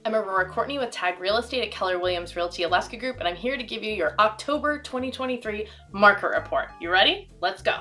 I'm Aurora Courtney with Tag Real Estate at Keller Williams Realty Alaska Group, and I'm here to give you your October 2023 market report. You ready? Let's go.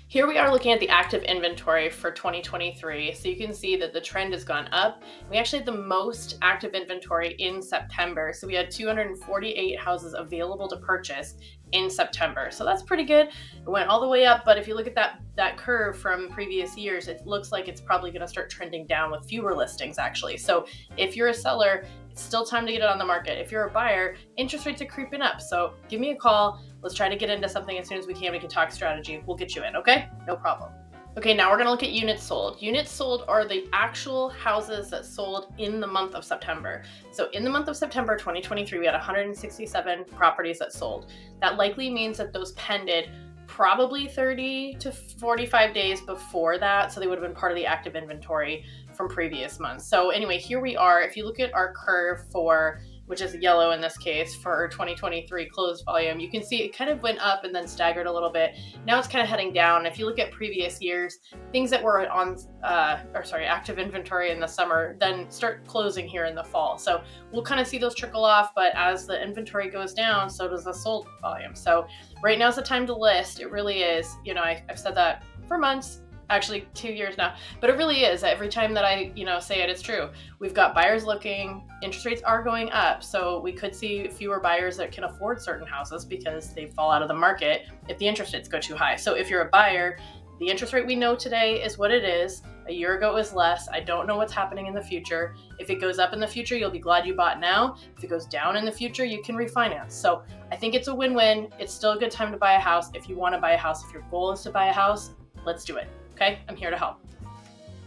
Here we are looking at the active inventory for 2023. So you can see that the trend has gone up. We actually had the most active inventory in September. So we had 248 houses available to purchase in September. So that's pretty good. It went all the way up, but if you look at that curve from previous years, it looks like it's probably going to start trending down with fewer listings actually. So if you're a seller, it's still time to get it on the market. If you're a buyer, interest rates are creeping up. So give me a call. Let's try to get into something as soon as we can. We can talk strategy. We'll get you in, okay? No problem. Okay, now we're gonna look at units sold. Units sold are the actual houses that sold in the month of September. So in the month of September 2023, we had 167 properties that sold. That likely means that those pended probably 30 to 45 days before that. So they would have been part of the active inventory from previous months. So anyway, here we are. If you look at our curve for, which is yellow in this case, for 2023 closed volume, you can see it kind of went up and then staggered a little bit. Now it's kind of heading down. If you look at previous years, things that were on, active inventory in the summer, then start closing here in the fall. So we'll kind of see those trickle off, but as the inventory goes down, so does the sold volume. So right now is the time to list. It really is. You know, I've said that for months. Actually 2 years now, but it really is. Every time that I, say it, it's true. We've got buyers looking, interest rates are going up. So we could see fewer buyers that can afford certain houses because they fall out of the market if the interest rates go too high. So if you're a buyer, the interest rate we know today is what it is. A year ago it was less. I don't know what's happening in the future. If it goes up in the future, you'll be glad you bought now. If it goes down in the future, you can refinance. So I think it's a win-win. It's still a good time to buy a house. If you want to buy a house, if your goal is to buy a house, let's do it. Okay, I'm here to help.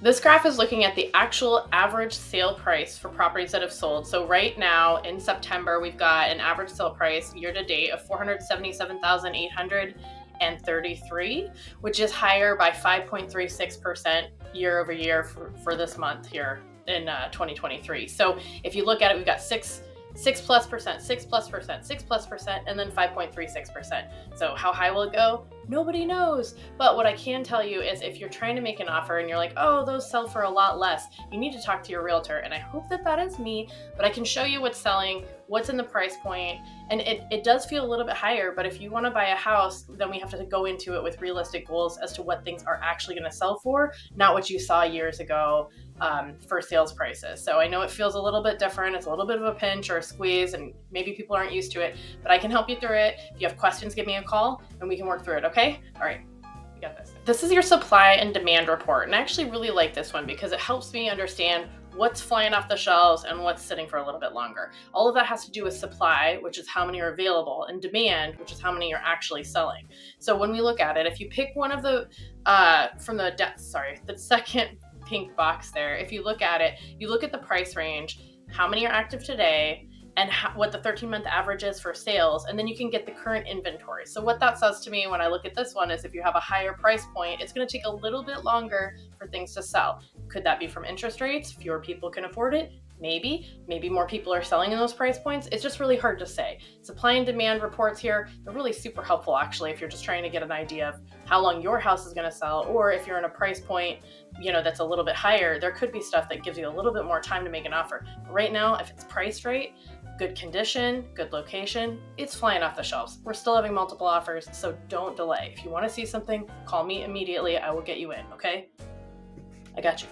This graph is looking at the actual average sale price for properties that have sold. So right now in September, we've got an average sale price year to date of $477,833, which is higher by 5.36% year over year for this month here in 2023. So if you look at it, we've got 6+%, 6+%, 6+%, and then 5.36%. So how high will it go? Nobody knows. But what I can tell you is if you're trying to make an offer and you're like, oh, those sell for a lot less, you need to talk to your realtor. And I hope that is me, but I can show you what's selling, what's in the price point. And it does feel a little bit higher, but if you want to buy a house, then we have to go into it with realistic goals as to what things are actually going to sell for, not what you saw years ago for sales prices. So I know it feels a little bit different. It's a little bit of a pinch or a squeeze, and maybe people aren't used to it, but I can help you through it. If you have questions, give me a call and we can work through it. Okay? All right. We got this. This is your supply and demand report. And I actually really like this one because it helps me understand what's flying off the shelves and what's sitting for a little bit longer. All of that has to do with supply, which is how many are available, and demand, which is how many are actually selling. So when we look at it, if you pick one of the, the second pink box there, if you look at it, you look at the price range, how many are active today, and what the 13-month average is for sales, and then you can get the current inventory. So what that says to me when I look at this one is if you have a higher price point, it's going to take a little bit longer for things to sell. Could that be from interest rates? Fewer people can afford it? Maybe more people are selling in those price points. It's just really hard to say. Supply and demand reports here, they're really super helpful actually if you're just trying to get an idea of how long your house is going to sell, or if you're in a price point, that's a little bit higher, there could be stuff that gives you a little bit more time to make an offer. But right now, if it's priced right, good condition, good location, it's flying off the shelves. We're still having multiple offers, so don't delay. If you want to see something, call me immediately. I will get you in, okay? I got you.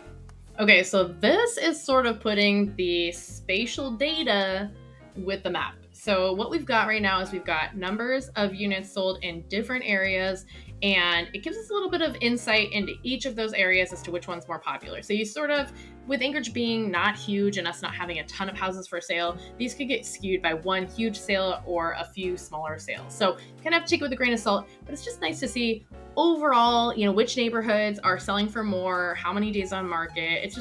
Okay, so this is sort of putting the spatial data with the map. So what we've got right now is we've got numbers of units sold in different areas, and it gives us a little bit of insight into each of those areas as to which one's more popular. So you sort of, with Anchorage being not huge and us not having a ton of houses for sale, these could get skewed by one huge sale or a few smaller sales. So you kind of have to take it with a grain of salt, but it's just nice to see overall, which neighborhoods are selling for more, how many days on market.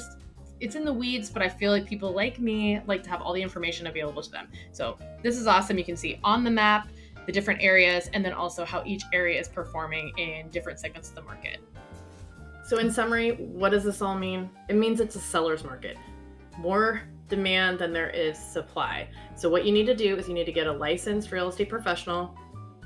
It's in the weeds, but I feel like people like me like to have all the information available to them. So this is awesome. You can see on the map the different areas, and then also how each area is performing in different segments of the market. So in summary, what does this all mean? It means it's a seller's market. More demand than there is supply. So what you need to do is you need to get a licensed real estate professional,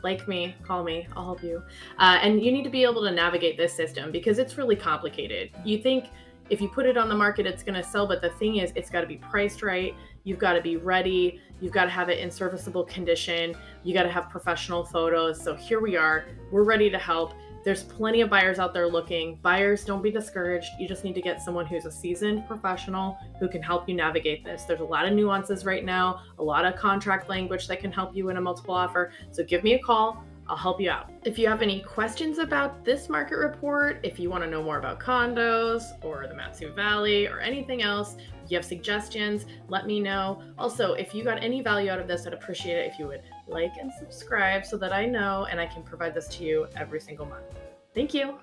like me, call me, I'll help you. And you need to be able to navigate this system because it's really complicated. You think if you put it on the market, it's going to sell. But the thing is, it's got to be priced right. You've got to be ready. You've got to have it in serviceable condition. You got to have professional photos. So here we are. We're ready to help. There's plenty of buyers out there looking. Buyers, don't be discouraged. You just need to get someone who's a seasoned professional who can help you navigate this. There's a lot of nuances right now, a lot of contract language that can help you in a multiple offer. So give me a call. I'll help you out. If you have any questions about this market report, if you want to know more about condos or the Matsu Valley or anything else, if you have suggestions, let me know. Also, if you got any value out of this, I'd appreciate it if you would like and subscribe so that I know and I can provide this to you every single month. Thank you.